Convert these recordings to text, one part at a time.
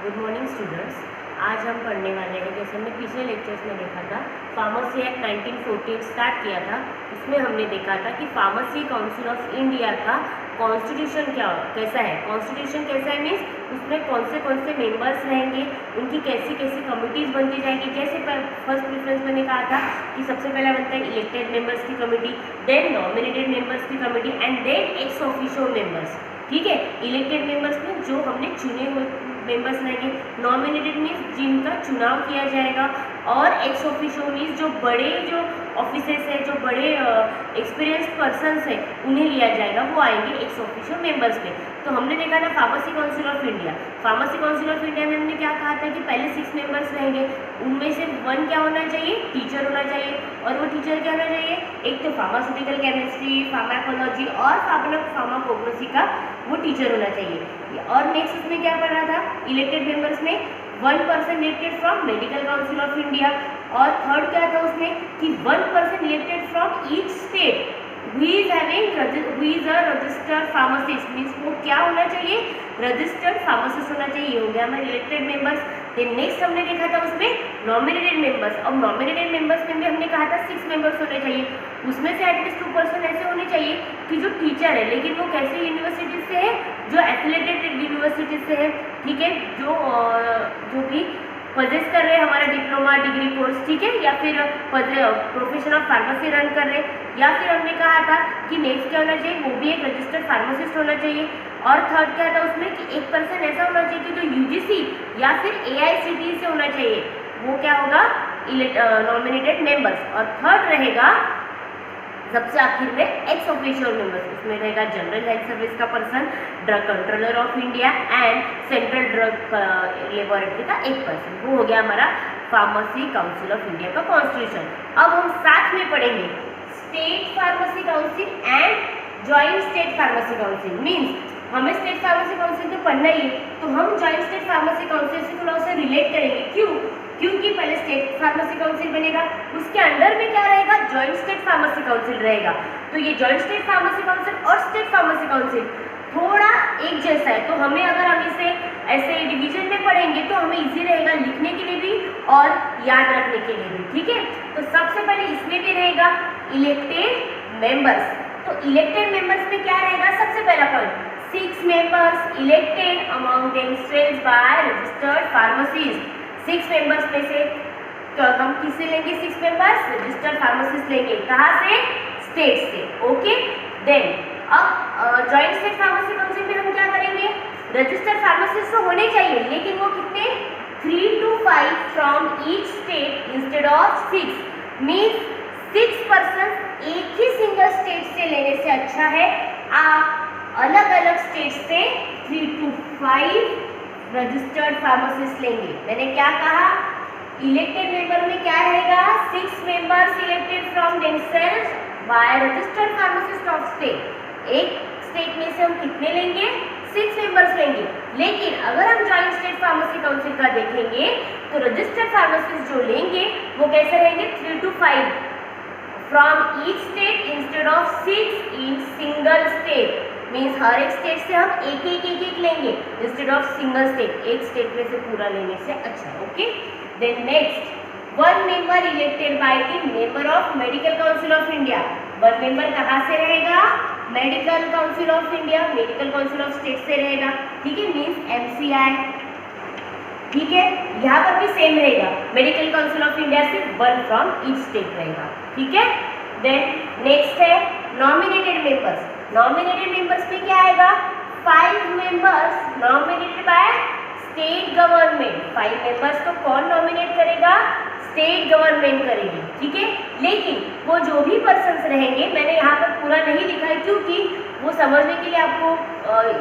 Good morning students. आज हम पढ़ने वाले हैं, जैसे हमने पिछले लेक्चर्स में देखा था, फार्मेसी एक्ट 1914 स्टार्ट किया था। उसमें हमने देखा था कि फार्मेसी काउंसिल ऑफ इंडिया का कॉन्स्टिट्यूशन कैसा है। कॉन्स्टिट्यूशन कैसा है मीन्स उसमें कौन से मेंबर्स रहेंगे, उनकी कैसी कैसी कमिटीज़ बनती जाएगी। जैसे फर्स्ट प्रेफरेंस मैंने कहा था कि सबसे पहला बनता है इलेक्टेड मेंबर्स की कमिटी, देन नॉमिनेटेड मेंबर्स की committee and then ex officio members. ठीक है, इलेक्टेड मेंबर्स में जो हमने चुने हुए मेंबर्स रहेंगे, नॉमिनेटेड मीन्स जिनका चुनाव किया जाएगा, और एक्स ऑफिशियो मीन्स जो बड़े जो ऑफिसर्स हैं, जो बड़े एक्सपीरियंस पर्सन्स हैं, उन्हें लिया जाएगा, वो आएंगे एक्स ऑफिशियो मेंबर्स में। तो हमने देखा था pharmacy council of India. Pharmacy council of India में हमने क्या कहा था कि पहले 6 मेंबर्स रहेंगे, उनमें से 1 क्या होना चाहिए, टीचर होना चाहिए। और वो टीचर क्या होना चाहिए, एक तो फार्मास्यूटिकल केमिस्ट्री, फार्माकोलॉजी और फार्माकोग्नोसी का वो टीचर होना चाहिए। और नेक्स्ट उसमें क्या पढ़ा था, इलेक्टेड मेंबर्स में 1 person elected from medical council of India. और थर्ड क्या था उसमें कि 1 person elected from each state who is a registered pharmacist, means वो क्या होना चाहिए, रजिस्टर्ड फार्मासिस्ट होना चाहिए। हो गया हमारे इलेक्टेड मेंबर्स। देन नेक्स्ट हमने देखा था उसमें नॉमिनेटेड मेंबर्स। और नॉमिनेटेड मेंबर्स में भी हमने कहा था 6 मेंबर्स होने चाहिए। उसमें से एटलीस्ट 2 पर्सन ऐसे होने चाहिए कि जो टीचर है, लेकिन वो कैसे यूनिवर्सिटी से है, जो एफिलेटेड यूनिवर्सिटी से है। ठीक है, जो भी पजेस कर रहे हैं हमारा डिप्लोमा डिग्री कोर्स, ठीक है, या फिर प्रोफेशन ऑफ फार्मेसी रन कर रहे हैं, या फिर हमने कहा था कि नेक्स्ट क्या होना चाहिए, वो भी एक रजिस्टर्ड फार्मासिस्ट होना चाहिए। और थर्ड क्या था उसमें कि एक पर्सन ऐसा होना चाहिए कि जो यूजीसी या फिर एआईसीटीई से होना चाहिए, वो क्या होगा, नॉमिनेटेड मेंबर्स। और थर्ड रहेगा सबसे आखिर में एक्स ऑफिशियो मेंबर्स। उसमें रहेगा जनरल हेल्थ सर्विस का person, drug controller of India and central drug laboratory का एक पर्सन। वो हो गया हमारा फार्मेसी काउंसिल ऑफ इंडिया का कॉन्स्टिट्यूशन। अब हम साथ में पढ़ेंगे state pharmacy council and joint state pharmacy council. Means हमें स्टेट फार्मेसी काउंसिल तो पढ़ना ही है, तो हम ज्वाइंट स्टेट फार्मेसी काउंसिल से थोड़ा सा रिलेट करेंगे। क्यों? क्योंकि पहले स्टेट फार्मेसी काउंसिल बनेगा, उसके अंडर में क्या रहेगा, ज्वाइंट स्टेट फार्मेसी काउंसिल रहेगा। तो ये ज्वाइंट स्टेट फार्मेसी काउंसिल और स्टेट फार्मेसी काउंसिल थोड़ा एक जैसा है, तो हमें अगर हम इसे ऐसे डिवीजन में पढ़ेंगे तो हमें इजी रहेगा लिखने के लिए भी और याद रखने के लिए भी। ठीक है, तो सबसे पहले इसमें भी रहेगा इलेक्टेड मेंबर्स। तो इलेक्टेड मेंबर्स में क्या रहेगा, सबसे पहला point 6 members elected among themselves by registered pharmacist. 6 members में से तो हम किससे लेंगे, 6 मेंबर्स रजिस्टर्ड फार्मासिस्ट लेंगे। कहाँ से, स्टेट से। ओके, देन अब जॉइंट स्टेट फार्मेसी काउंसिल में हम क्या करेंगे, रजिस्टर्ड फार्मासिस्ट तो होने चाहिए, लेकिन वो कितने, 3 to 5 from each state instead of 6। Means 6 person एक ही सिंगल स्टेट से लेने से अच्छा है आप अलग अलग स्टेट से 3 to 5 रजिस्टर्ड फार्मासिस्ट लेंगे। मैंने क्या कहा, इलेक्टेड मेंबर में क्या रहेगा, 6 members elected from themselves by registered pharmacist of state. एक स्टेट में से हम कितने लेंगे, 6 मेंबर्स लेंगे। लेकिन अगर हम जॉइंट स्टेट फार्मेसी काउंसिल का देखेंगे तो रजिस्टर्ड फार्मासिस्ट जो लेंगे वो कैसे रहेंगे, 3 to 5 from each state instead of 6 in single state. Means हर एक स्टेट से हम एक लेंगे इंस्टेड ऑफ सिंगल स्टेट। एक स्टेट में से पूरा लेने से अच्छा। Okay, then next 1 member elected by the member of medical council of India. 1 member कहाँ से रहेगा, medical council of India, medical council of state से रहेगा। ठीक है, मीन्स एमसीआई। ठीक है, यहाँ पर भी सेम रहेगा, मेडिकल काउंसिल ऑफ इंडिया से 1 फ्रॉम ईच स्टेट रहेगा। ठीक है, देन नेक्स्ट है नॉमिनेटेड मेंबर्स। नॉमिनेटेड मेंबर्स में क्या आएगा, 5 members nominated by state government. 5 members को कौन नॉमिनेट करेगा, स्टेट गवर्नमेंट करेगी। ठीक है, लेकिन वो जो भी पर्सन्स रहेंगे, मैंने यहाँ पर पूरा नहीं लिखा है क्योंकि वो समझने के लिए आपको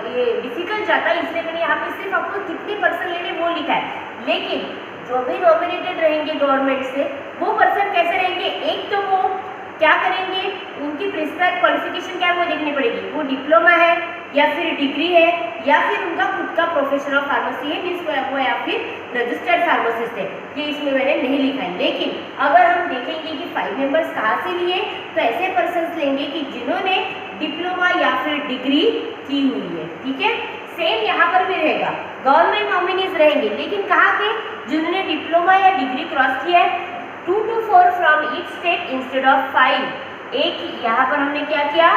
ये डिफिकल्ट जाता है, इसलिए मैंने यहाँ पे सिर्फ आपको कितने पर्सन लेने वो लिखा है। लेकिन जो भी नॉमिनेटेड रहेंगे गवर्नमेंट से, वो पर्सन कैसे रहेंगे, एक तो वो क्या करेंगे, उनकी प्रिस्क्राइब क्वालिफिकेशन क्या है वो देखनी पड़ेगी, वो डिप्लोमा है या फिर डिग्री है या फिर उनका खुद का प्रोफेशन ऑफ फार्मेसी है, मीन्स वो या फिर रजिस्टर्ड फार्मासिस्ट है। ये इसमें मैंने नहीं लिखा है। लेकिन अगर हम देखेंगे कि 5 मेंबर्स कहाँ से लिए, तो ऐसे पर्सन लेंगे कि जिन्होंने डिप्लोमा या फिर डिग्री की हुई है। ठीक है, सेम यहाँ पर भी रहेगा, गवर्नमेंट नॉमिनीज रहेंगे, लेकिन कहाँ के, जिन्होंने डिप्लोमा या डिग्री क्रॉस किया है, 2 to 4 from each state instead of 5। एक यहाँ पर हमने क्या किया,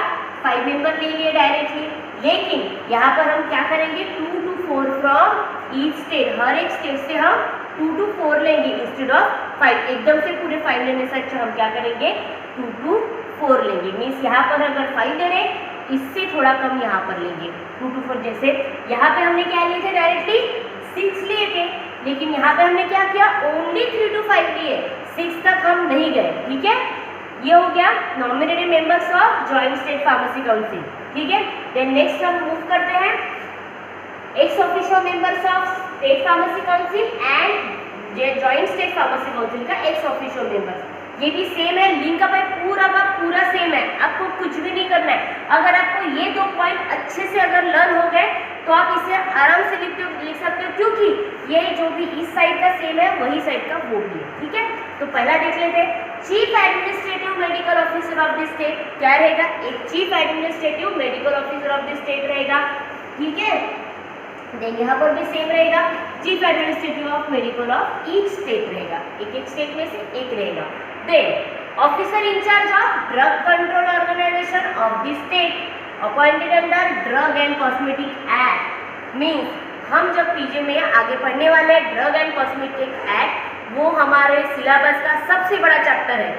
5 मेंबर ले लिए डायरेक्टली, लेकिन यहाँ पर हम क्या करेंगे, 2 to 4 फ्रॉम ईच स्टेट, हर एक स्टेट से हम 2 to 4 लेंगे इंस्टेड ऑफ 5। एकदम से पूरे 5 लेने से अच्छा हम क्या करेंगे, 2 to 4 लेंगे। मीन्स यहाँ पर अगर 5 ले रहे, इससे थोड़ा कम यहाँ पर लेंगे 2 to 4। जैसे यहाँ पे हमने क्या लिए थे, डायरेक्टली 6 लिए थे, लेकिन यहाँ पे हमने क्या किया, ओनली 3 to 5 लिए, 6 तक हम नहीं गए। ठीक है, ये हो गया nominated members of joint state pharmacy council. ठीक है, देन नेक्स्ट हम मूव करते हैं x officio members of state pharmacy council and joint state pharmacy council का एक्स ऑफिशियो मेंबर्स। ये भी सेम है, लिंक अप है, पूरा का पूरा सेम है, आपको कुछ भी नहीं करना है। अगर आपको ये 2 पॉइंट अच्छे से अगर लर्न हो गए तो आप इसे आराम से लिख सकते हो, क्योंकि ये जो भी इस साइड का सेम है वही साइड का वो भी है। ठीक है, तो पहला देख लेते हैं, chief administrative medical officer of the state क्या रहेगा, एक chief administrative medical officer of the state रहेगा। ठीक है, देन यहाँ पर भी सेम रहेगा, chief administrative of medical of each state रहेगा, एक एक स्टेट में से एक रहेगा। Then officer in charge of drug control organisation of the state appointed under drug and cosmetic act. Means हम जब पीजी में आगे पढ़ने वाले ड्रग एंड कॉस्मेटिक एक्ट, वो हमारे सिलेबस का सबसे बड़ा चैप्टर है,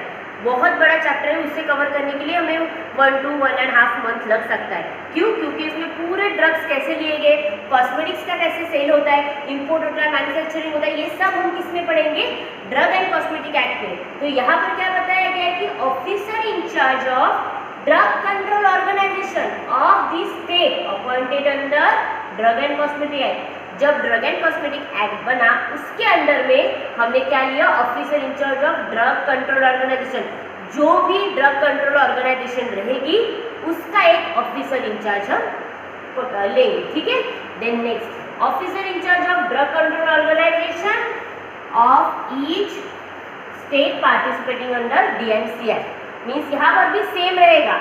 बहुत बड़ा चैप्टर है। उसे कवर करने के लिए हमें 1 to 1.5 मंथ लग सकता है। क्यों? क्योंकि इसमें पूरे ड्रग्स कैसे लिए गए, कॉस्मेटिक्स का कैसे सेल होता है, इंपोर्ट होता है, मैन्युफैक्चरिंग होता है, ये सब हम किस में पढ़ेंगे, ड्रग एंड कॉस्मेटिक एक्ट में। तो यहाँ पर क्या बताया गया है कि officer in charge of drug control organisation of the state appointed under drug and cosmetic act. जब ड्रग एंड कॉस्मेटिक एक्ट बना, उसके अंडर में हमने क्या लिया, officer in charge of drug control organisation. जो भी ड्रग कंट्रोल ऑर्गेनाइजेशन रहेगी उसका एक ऑफिसर इंचार्ज हम लेंगे। ठीक है, then next officer in charge of drug control organisation of each state participating under DMC act. Means यहाँ पर भी सेम रहेगा,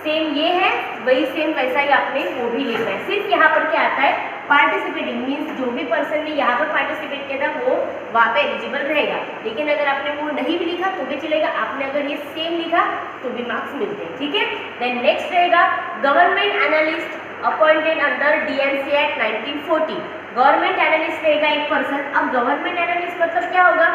सेम ये है वही सेम वैसा ही आपने वो भी लिखना है। सिर्फ यहाँ पर क्या आता है, पार्टिसिपेटिंग, मीन्स जो भी पर्सन ने यहाँ पर पार्टिसिपेट किया था वो वहाँ पे एलिजिबल रहेगा। लेकिन अगर आपने वो नहीं भी लिखा तो भी चलेगा, आपने अगर ये सेम लिखा तो भी मार्क्स मिलते हैं। ठीक है, देन नेक्स्ट रहेगा government analyst appointed under DMC act 1940। Government analyst रहेगा एक पर्सन। अब गवर्नमेंट एनालिस्ट मतलब क्या होगा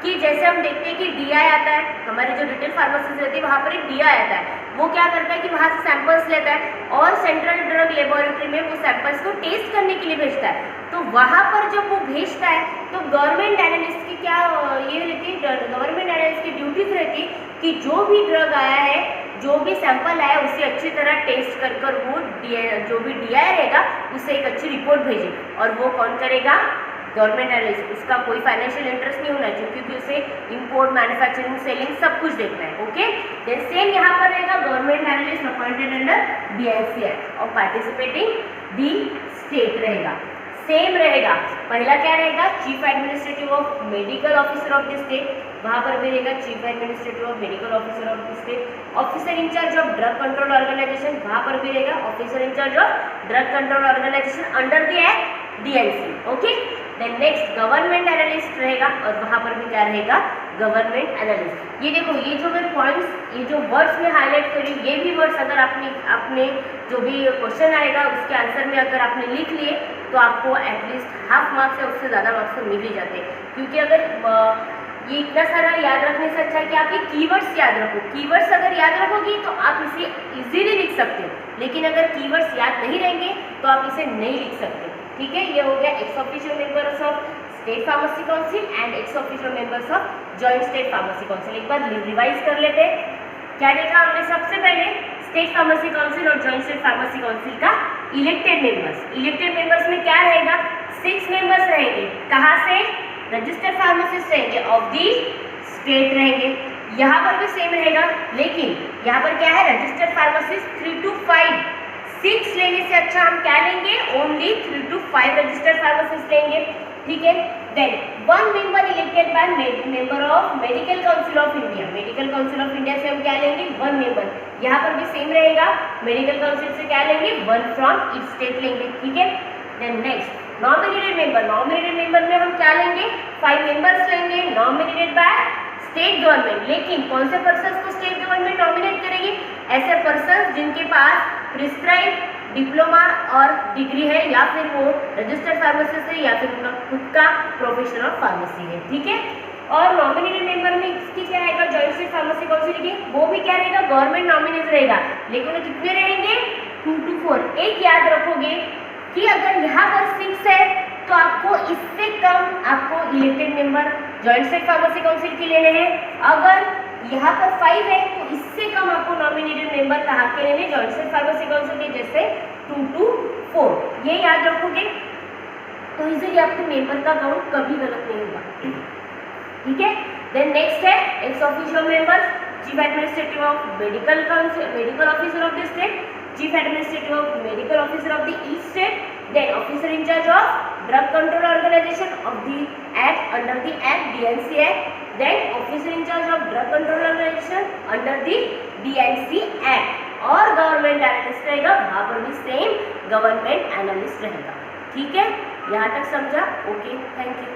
कि जैसे हम देखते हैं कि डीआई आता है, हमारी जो रिटेल फार्मेसी रहती है वहाँ पर एक डीआई आता है, वो क्या करता है कि वहाँ से सैंपल्स लेता है और सेंट्रल ड्रग लेबोरेटरी में वो सैंपल्स को टेस्ट करने के लिए भेजता है। तो वहाँ पर जब वो भेजता है तो गवर्नमेंट एनालिस्ट की क्या ये रहती है, गवर्नमेंट एनालिस्ट की ड्यूटीज रहती है कि जो भी ड्रग आया है, जो भी सैंपल आया है, उसे अच्छी तरह टेस्ट कर वो जो भी डीआई रहेगा उसे एक अच्छी रिपोर्ट भेजे। और वो कौन करेगा, गवर्नमेंट एनालिस्ट। उसका कोई फाइनेंशियल इंटरेस्ट नहीं होना चाहिए, क्योंकि उसे इंपोर्ट, मैन्युफैक्चरिंग, सेलिंग सब कुछ देखना है। ओके, देन सेम यहाँ पर रहेगा government analyst appointed under DMC act और पार्टिसिपेटिंग दी स्टेट रहेगा, सेम रहेगा। पहला क्या रहेगा, chief administrative of medical officer of the state, वहाँ पर भी रहेगा chief administrative of medical officer of the state. Officer in charge of drug control organisation, वहाँ पर भी रहेगा officer in charge of drug control organisation under the act DMC. Okay, then next government analyst रहेगा और वहाँ पर भी क्या रहेगा, गवर्नमेंट एनालिस्ट। ये देखो, ये जो मैं पॉइंट्स, ये जो वर्ड्स में हाईलाइट करी, ये भी वर्ड्स अगर आपने जो भी क्वेश्चन आएगा उसके आंसर में अगर आपने लिख लिए तो आपको एटलीस्ट हाफ मार्क्स या उससे ज़्यादा मार्क्स तो मिल ही जाते हैं। क्योंकि अगर ये इतना सारा याद रखने से अच्छा है कि आप ये कीवर्ड्स याद रखो। कीवर्ड्स अगर याद रखोगी तो आप इसे इजीली लिख सकते हो, लेकिन अगर कीवर्ड्स याद नहीं रहेंगे तो आप इसे नहीं लिख सकते। ठीक है, ये हो गया x official members of state pharmacy council and x official members of joint state pharmacy council. एक बार रिवाइज कर लेते हैं। क्या देखा हमने, सबसे पहले स्टेट फार्मेसी काउंसिल और जॉइंट स्टेट फार्मेसी काउंसिल का इलेक्टेड मेंबर्स। इलेक्टेड मेंबर्स में क्या रहेगा, 6 मेंबर्स रहेंगे। कहाँ से, रजिस्टर्ड फार्मासिस्ट रहेंगे ऑफ दी स्टेट रहेंगे। यहाँ पर भी सेम रहेगा, लेकिन यहाँ पर क्या है, रजिस्टर्ड फार्मासिस्ट 3 to 5, 6 लेने से अच्छा हम क्या लेंगे, ओनली 3 to 5 रजिस्टर्ड फार्मासिस्ट लेंगे। ठीक है। Then 1 member elected by member of medical council of India. Medical council of India से हम क्या लेंगे 1 मेंबर, यहाँ पर भी सेम रहेगा, मेडिकल काउंसिल से क्या लेंगे 1 फ्रॉम ईच स्टेट लेंगे, ठीक है। Then next nominated member, nominated member में हम क्या लेंगे 5 मेंबर्स लेंगे नॉमिनेटेड बाय स्टेट गवर्नमेंट। लेकिन कौन से पर्सन्स को स्टेट गवर्नमेंट नॉमिनेट करेगी, ऐसे पर्सन्स जिनके पास प्रिस्क्राइब डिप्लोमा और डिग्री है या फिर वो रजिस्टर्ड फार्मासिस्ट है या फिर उनका खुद का प्रोफेशन ऑफ फार्मेसी है, ठीक है। और नॉमिनेटेड मेंबर में इसकी क्या रहेगा जॉइंट स्टेट फार्मेसी काउंसिल की, वो भी क्या रहेगा गवर्नमेंट नॉमिनेट रहेगा, लेकिन वो कितने रहेंगे 2 to 4। एक याद रखोगे कि अगर यहाँ पर 6 है तो आपको इससे कम आपको elected member joint state pharmacy council के लेने हैं, अगर यहाँ पर 5 है तो इससे कम आपको नॉमिनेटेड मेंबर कहाँ के लेने जॉइंट स्टेट फार्मेसी काउंसिल के, जैसे 2 to 4। ये याद रखोगे तो इजीली आपके मेंबर का काउंट कभी गलत नहीं होगा, ठीक है। देन नेक्स्ट है ex official members, chief administrative of medical council, medical officer of the state, chief administrative of medical officer of the each state, then officer in charge of drug control organisation of the act under the act DNC act, then officer in charge of drug control organisation under the DNC act. और government analyst रहेगा, वहां पर भी same government analyst रहेगा, ठीक है। यहाँ तक समझा, ओके, थैंक यू।